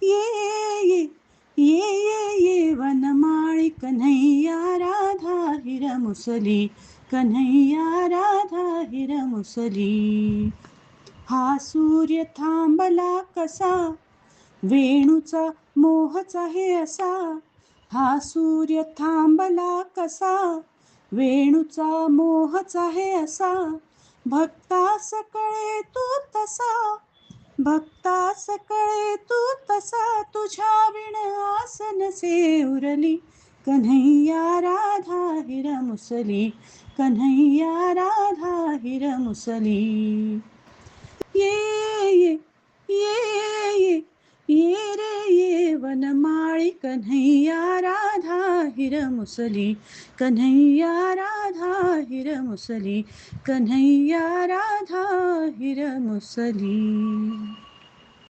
ये ये ये ये ये वनमाळी कन्हैया राधा हिरमुसली, कन्हैया राधा हिरमुसली. हा सूर्य थांबला कसा, वेणूचा मोहच आहे असा. हा सूर्य थांबला कसा, वेणूचा मोहच आहे असा. भक्तास कळे तू तसा, भक्तास कळे तू तसा. तुझ्या विण आस नसे उरली, कन्हैया राधा हिरमुसली, कन्हैया राधा हिरमुसली. ये ये ये ये ये रे ये वनमाळी कन्हैया राधा हिरमुसली, कन्हैया राधा हिरमुसली, कन्हैया राधा हिरमुसली.